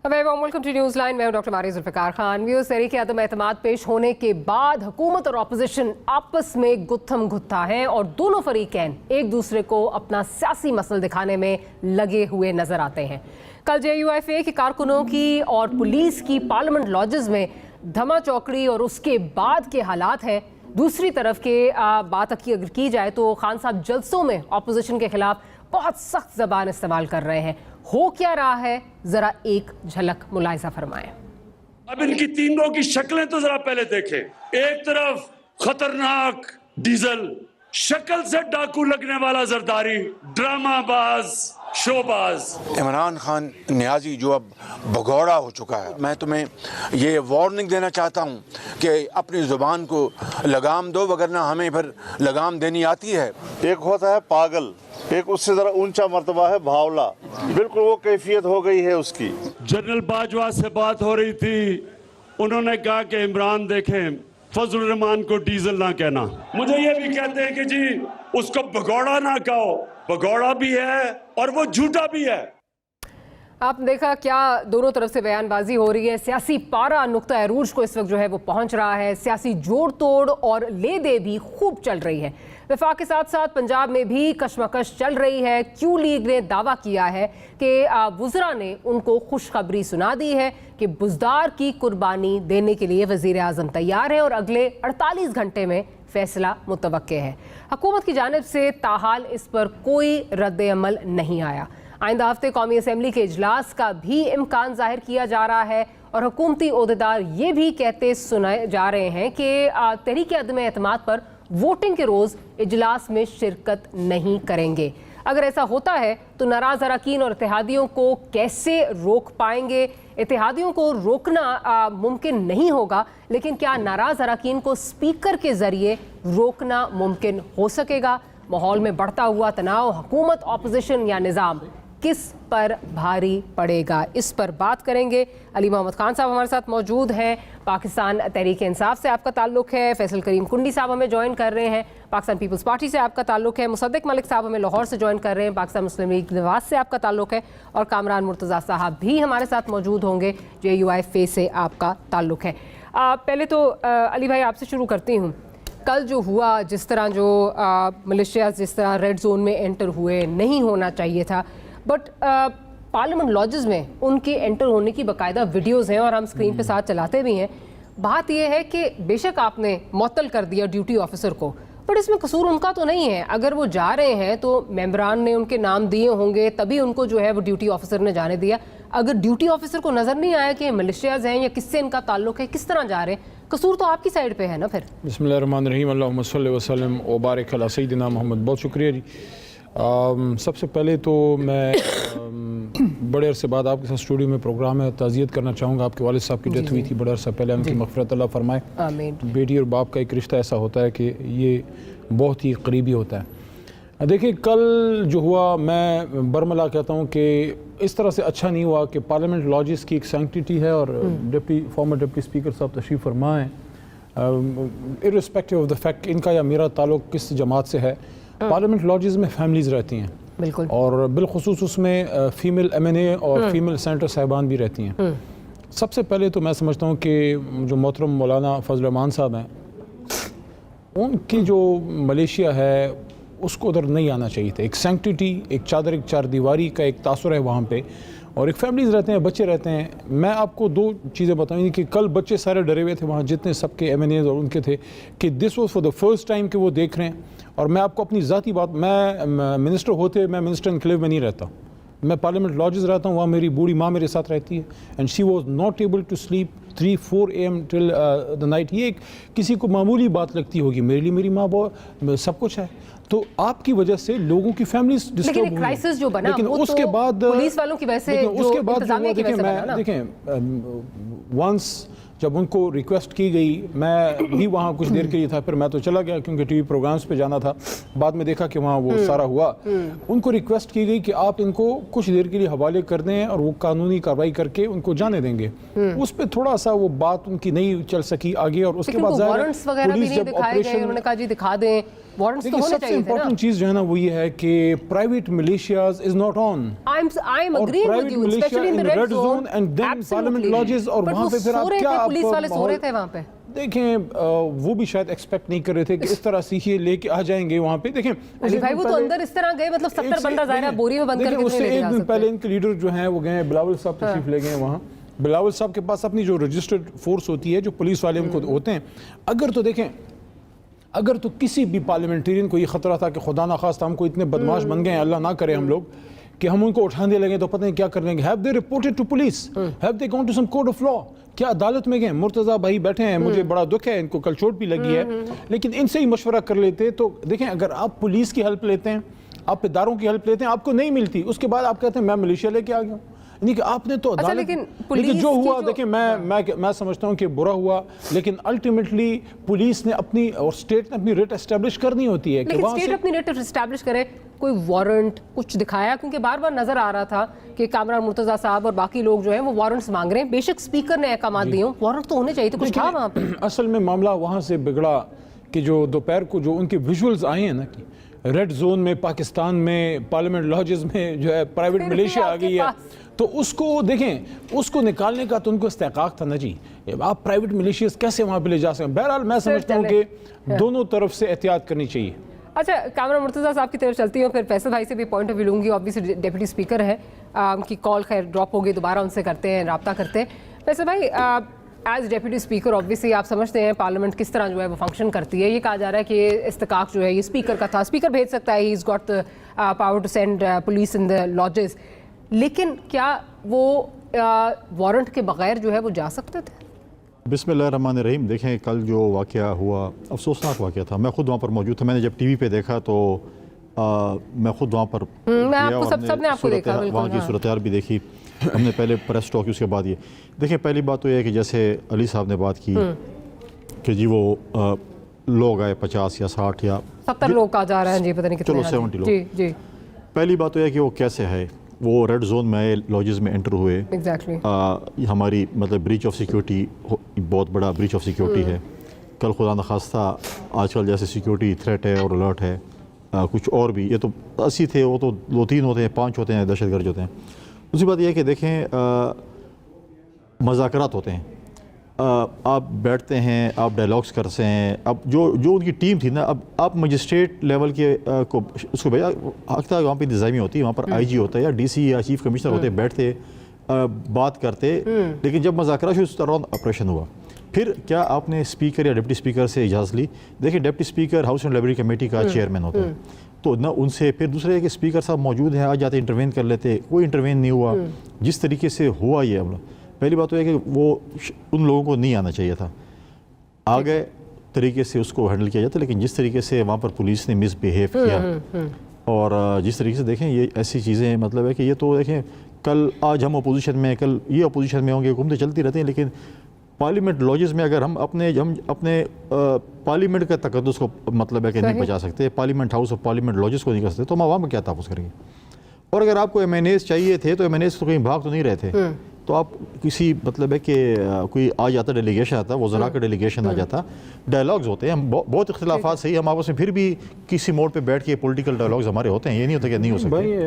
Welcome to news line. मैं हूं doctor Maria Zulfikar Khan. Viewers, तहरीक अदम एतमाद पेश होने के बाद हुकूमत और अपोजिशन आपस में गुत्थम गुत्था है और दोनों फरीकैन एक दूसरे को अपना सियासी मसल दिखाने में लगे हुए नजर आते हैं। कल JUIFA के कारकुनों की और पुलिस की पार्लियामेंट लॉजेस में धमा चौकड़ी और उसके बाद के हालात हैं। दूसरी तरफ के बात अगर की जाए तो खान साहब जलसों में अपोजिशन के खिलाफ बहुत सख्त ज़बान इस्तेमाल कर रहे हैं। हो क्या रहा है, जरा एक झलक मुलाहिजा फरमाएं। अब इनकी तीनों की शक्लें तो जरा पहले देखें। एक तरफ खतरनाक डीजल, शक्ल से डाकू लगने वाला जरदारी, ड्रामाबाज, शोबाज इमरान खान न्याजी जो अब भगौड़ा हो चुका है। मैं तुम्हें ये वार्निंग देना चाहता हूँ कि अपनी ज़ुबान को लगाम दो, वगरना हमें फिर लगाम देनी आती है। एक होता है पागल, एक उससे ज़रा ऊंचा मर्तबा है भावला। बिल्कुल वो कैफियत हो गई है उसकी। जनरल बाजवा से बात हो रही थी, उन्होंने कहा कि इमरान देखें फजल रहमान को डीजल ना कहना। मुझे ये भी कहते हैं कि जी उसको भगौड़ा ना कहो। भगौड़ा भी है और वो झूठा भी है। आपने देखा क्या दोनों तरफ से बयानबाजी हो रही है। सियासी पारा नुक्ता अरूज को इस वक्त जो है वो पहुंच रहा है। सियासी जोड़ तोड़ और ले दे भी खूब चल रही है। वफाक के साथ साथ पंजाब में भी कशमकश चल रही है। क्यू लीग ने दावा किया है कि वज़रा ने उनको खुशखबरी सुना दी है कि बुज़दार की कुर्बानी देने के लिए वज़ीर आज़म तैयार है और अगले 48 घंटे में फैसला मुतवक्के है। हुकूमत की जानिब से ताहाल इस पर कोई रद्द अमल नहीं आया। आइंदा हफ्ते कौमी असम्बली के इजलास का भी इम्कान जाहिर किया जा रहा है और हुकूमती ओहदेदार ये भी कहते सुनाए जा रहे हैं कि तहरीक अदम एतमाद पर वोटिंग के रोज़ इजलास में शिरकत नहीं करेंगे। अगर ऐसा होता है तो नाराज़ अरकान और इत्तेहादियों को कैसे रोक पाएंगे? इत्तेहादियों को रोकना मुमकिन नहीं होगा, लेकिन क्या नाराज़ अरकान को स्पीकर के ज़रिए रोकना मुमकिन हो सकेगा? माहौल में बढ़ता हुआ तनाव हुकूमत, अपोजिशन या निज़ाम किस पर भारी पड़ेगा, इस पर बात करेंगे। अली मोहम्मद खान साहब हमारे साथ मौजूद हैं। पाकिस्तान तहरीक इंसाफ से आपका ताल्लुक है। फैसल करीम कुंडी साहब हमें ज्वाइन कर रहे हैं। पाकिस्तान पीपल्स पार्टी से आपका ताल्लुक है। मुसद्दिक मलिक साहब हमें लाहौर से ज्वाइन कर रहे हैं। पाकिस्तान मुस्लिम लीग नवाज से आपका ताल्लुक है और कामरान मुर्तज़ा साहब भी हमारे साथ मौजूद होंगे। JUIFA से आपका ताल्लुक है। पहले तो अली भाई आपसे शुरू करती हूँ। कल जो हुआ, जिस तरह जो मिलिशिया जिस तरह रेड जोन में एंटर हुए, नहीं होना चाहिए था, बट पार्लियामेंट लॉजेस में उनके एंटर होने की बाकायदा वीडियोस हैं और हम स्क्रीन पे साथ चलाते भी हैं। बात यह है कि बेशक आपने मुअत्तल कर दिया ड्यूटी ऑफिसर को, बट इसमें कसूर उनका तो नहीं है। अगर वो जा रहे हैं तो मेंबरान ने उनके नाम दिए होंगे, तभी उनको जो है वो ड्यूटी ऑफिसर ने जाने दिया। अगर ड्यूटी ऑफिसर को नज़र नहीं आया कि मिलिशियाज हैं या किससे इनका ताल्लुक है, किस तरह जा रहे हैं, कसूर तो आपकी साइड पे है ना। फिर बिस्मिल्लाहिर्रहमानिर्रहीम, अल्लाहुम्मा सल्लि व सल्लिम व बारिक अला सय्यिदिना मोहम्मद। बहुत शुक्रिया जी। सबसे पहले तो मैं बड़े अरसे बाद आपके साथ स्टूडियो में प्रोग्राम है, ताज़ियत करना चाहूँगा। आपके वालिद साहब की डेथ हुई थी बड़े अरसा पहले, उनकी मग़फ़िरत अल्लाह फरमाए। आमीन। बेटी और बाप का एक रिश्ता ऐसा होता है कि ये बहुत ही करीबी होता है। देखिए, कल जो हुआ, मैं बरमला कहता हूँ कि इस तरह से अच्छा नहीं हुआ कि पार्लियामेंट लॉजेस की एक सैंक्टिटी है और फॉर्मर डिप्टी स्पीकर साहब तशरीफ़ फरमा हैं, इर्रिस्पेक्टिव ऑफ द फैक्ट इनका या मेरा ताल्लुक़ किस जमात से है। पार्लियामेंट लॉजेस में फैमिलीज़ रहती हैं, बिल्कुल, और बिलखुसूस उसमें फ़ीमेल MNA और फीमेल सेनेटर साहिबान भी रहती हैं। सबसे पहले तो मैं समझता हूँ कि जो मोहतरम मौलाना फजल रहमान साहब हैं, उनकी जो मलेशिया है उसको उधर नहीं आना चाहिए था। एक सैंक्टिटी, एक चार दीवारी का एक तासुर है वहाँ पे, और एक फैमिलीज़ रहते हैं, बच्चे रहते हैं। मैं आपको दो चीज़ें बताऊँगी कि कल बच्चे सारे डरे हुए थे वहाँ, जितने सबके MNAs और उनके थे, कि this was for the first time कि वो देख रहे हैं। और मैं आपको अपनी ज़ाती बात, मैं मिनिस्टर होते मैं मिनिस्टर एनक्लेव में नहीं रहता, मैं पार्लियामेंट लॉजेस रहता हूँ। वहाँ मेरी बूढ़ी माँ मेरे साथ रहती है, and she was not able to sleep 3-4 AM till the night. ये किसी को मामूली बात लगती होगी, मेरे लिए मेरी माँ बहुत सब कुछ है। तो आपकी वजह से लोगों की फैमिली डिस्टर्ब हुई। क्राइसिस जो बना, लेकिन उसके बाद पुलिस वालों की वजह से, उसके बाद देखें, वंस जब उनको रिक्वेस्ट की गई, मैं भी वहाँ कुछ देर के लिए था, फिर मैं तो चला गया क्योंकि TV प्रोग्राम्स पे जाना था। बाद में देखा कि वहाँ वो सारा हुआ। उनको रिक्वेस्ट की गई कि आप इनको कुछ देर के लिए हवाले कर दें और वो कानूनी कार्रवाई करके उनको जाने देंगे। उस पर थोड़ा सा वो बात उनकी नहीं चल सकी आगे, और उसके बाद पुलिस जब ऑपरेशन, उन्होंने कहा जी दिखा दें वारंट्स तो देखिए होने सबसे चाहिए थे ना। इम्पोर्टेंट चीज़ जो है ना वो ये है कि private militias is not on I'm agreeing with you, especially in the red zone. and then parliament Absolutely. lodges और But वहाँ वो पे फिर सो आप रहे क्या थे, आप पुलिस वाले सो रहे थे वहाँ पे। देखें वो भी शायद एक्सपेक्ट नहीं कर रहे थे कि इस तरह से ये लेके आ जाएंगे वहाँ पे। देखें अली भाई वो तो अंदर इस तरह गए, मतलब 70 बंदा ज़ाहिर है बोरी में बंद करके उससे नहीं ले एक जा दिन सकते। पहले इनके लीडर जो हैं वो गए बिलावल साहब तशरीफ ले गए वहाँ। बिलावल साहब के पास अपनी जो रजिस्टर्ड फोर्स होती है, जो पुलिस वाले उनको होते हैं, अगर तो देखें अगर तो किसी भी पार्लियामेंटेरियन को ये खतरा था कि खुदा ना खास्ता हमको इतने बदमाश बन गए हैं, अल्लाह ना करे हम लोग, कि हम उनको उठाने लगे तो पता नहीं क्या कर लेंगे। Have they reported to police, have they gone to some court of law? क्या अदालत में गए? मुर्तज़ा भाई बैठे हैं, मुझे बड़ा दुख है, इनको कल चोट भी लगी है, लेकिन इनसे ही मशवरा कर लेते। तो देखें अगर आप पुलिस की हेल्प लेते हैं, आप इदारों की हेल्प लेते हैं, आपको नहीं मिलती, उसके बाद आप कहते हैं मैं मिलिशिया लेके आ गया। यानी कि आपने तो अदालत, लेकिन जो हुआ देखिए मैं समझता हूँ कि बुरा हुआ, लेकिन अल्टीमेटली पुलिस ने अपनी और स्टेट ने अपनी रेट एस्टेब्लिश करनी होती है। लेकिन स्टेट अपनी रेट एस्टैब्लिश करे, कोई वारंट कुछ दिखाया? क्योंकि बार बार नजर आ रहा था कि कामरान मुर्तज़ा साहब और बाकी लोग जो हैं वो वारंट्स मांग रहे हैं। बेशक स्पीकर ने अहकाम दिए हों, वारंट तो होने चाहिए थे, कुछ था वहाँ पे? असल में मामला वहाँ से बिगड़ा कि जो दोपहर को जो उनके विजुअल्स आए हैं ना कि रेड जोन में पाकिस्तान में पार्लियामेंट लॉजेस में जो है प्राइवेट मिलिशिया आ गई है, तो उसको देखें, उसको निकालने का तो उनको इस्तेकाक था ना जी। आप प्राइवेट मिलिशियास कैसे वहाँ पे ले जा सकते हैं? बहरहाल मैं समझता हूँ कि दोनों तरफ से एहतियात करनी चाहिए। अच्छा, कामरान मुर्तज़ा साहब की तरफ चलती हूँ, फिर फैसल भाई से भी पॉइंट ऑफ व्यू लूँगी। ऑब्वियसली डेप्यूटी स्पीकर है, उनकी कॉल खैर ड्रॉप हो गई, दोबारा उनसे करते हैं, रब्ता करते हैं। फैसल भाई एज डेप्यूटी स्पीकर ऑब्वियसली आप समझते हैं पार्लियामेंट किस तरह जो है वो फंक्शन करती है। ये कहा जा रहा है कि ये इस्तिकाक जो है ये स्पीकर का था, स्पीकर भेज सकता है, he is got the power to send police in the lodges, लेकिन क्या वो वारंट के बगैर जो है वो जा सकते थे? बिस्मिल्लाहिर्रहमानिर्रहीम। देखें कल जो वाक़या हुआ अफसोसनाक वाक़या था। मैं खुद वहाँ पर मौजूद था। मैंने जब टीवी पे देखा तो मैं खुद वहाँ पर मैं आपको सबने आपको देखा, वहाँ की सूरत हाल भी देखी। हमने पहले प्रेस टॉक, उसके बाद ये देखिए, पहली बात तो ये है कि जैसे अली साहब ने बात की कि जी वो लोग आए 50 या 60 या 70 लोग कहा जा रहे हैं जी, पता नहीं कितने, चलो 70 लोग। जी जी। पहली बात तो यह है कि वो कैसे है, वो रेड जोन में आए, लॉजेस में एंटर हुए। एग्जैक्टली हमारी मतलब ब्रीच ऑफ सिक्योरिटी, बहुत बड़ा ब्रीच ऑफ सिक्योरिटी है। कल खुदा न खास्ता आजकल जैसे सिक्योरिटी थ्रेट है और अलर्ट है, कुछ और भी, ये तो 80 थे, वो तो 2-3 होते हैं, 5 होते हैं, दहशतगर्द होते हैं। दूसरी बात यह है कि देखें मज़ाकरात होते हैं, आप बैठते हैं, आप डायलॉग्स करते हैं। अब जो उनकी टीम थी ना, अब आप मजिस्ट्रेट लेवल के को उसको भेजा, हक़ वहाँ पे इंतज़ामी होती है, वहाँ पर IG होता है या DC या चीफ कमिश्नर होते, बैठते बात करते। लेकिन जब मज़ाकरा शुरू उस दौरान ऑपरेशन हुआ, फिर क्या आपने स्पीकर या डिप्टी स्पीकर से इजाज़त ली? देखिए deputy speaker house and library committee का चेयरमैन होता है, तो ना उनसे, फिर दूसरे है कि स्पीकर साहब मौजूद हैं, आ जाते इंटरवेन कर लेते, कोई इंटरवेन नहीं हुआ। जिस तरीके से हुआ ये हमला, पहली बात तो है कि वो उन लोगों को नहीं आना चाहिए था, आ गए तरीके से उसको हैंडल किया जाता। लेकिन जिस तरीके से वहाँ पर पुलिस ने मिसबिहेव किया और जिस तरीके से देखें ये ऐसी चीज़ें, मतलब है कि ये तो देखें कल आज हम अपोजिशन में, कल ये अपोजिशन में होंगे, घूमते चलती रहते हैं, लेकिन पार्लियामेंट लॉजेस में अगर हम अपने पार्लियामेंट का तकद्दुस को मतलब है कि नहीं बचा सकते, पार्लियामेंट हाउस और पार्लियामेंट लॉजेस को नहीं कर सकते, तो हम आवाम में क्या तहफ़्फ़ुज़ करेंगे? और अगर आपको MNAs चाहिए थे तो MNAs तो कहीं भाग तो नहीं रहे थे, तो आप किसी मतलब है कि कोई आ जाता, डेलीगेशन आता, वज़रा का डेलीगेशन आ जाता, डायलॉग्स होते हैं, हम बहुत इख्तिलाफात सही, हम आपस में फिर भी किसी मोड़ पे बैठ के पॉलिटिकल डायलॉग्स हमारे होते हैं, ये नहीं होता कि नहीं हो सकते।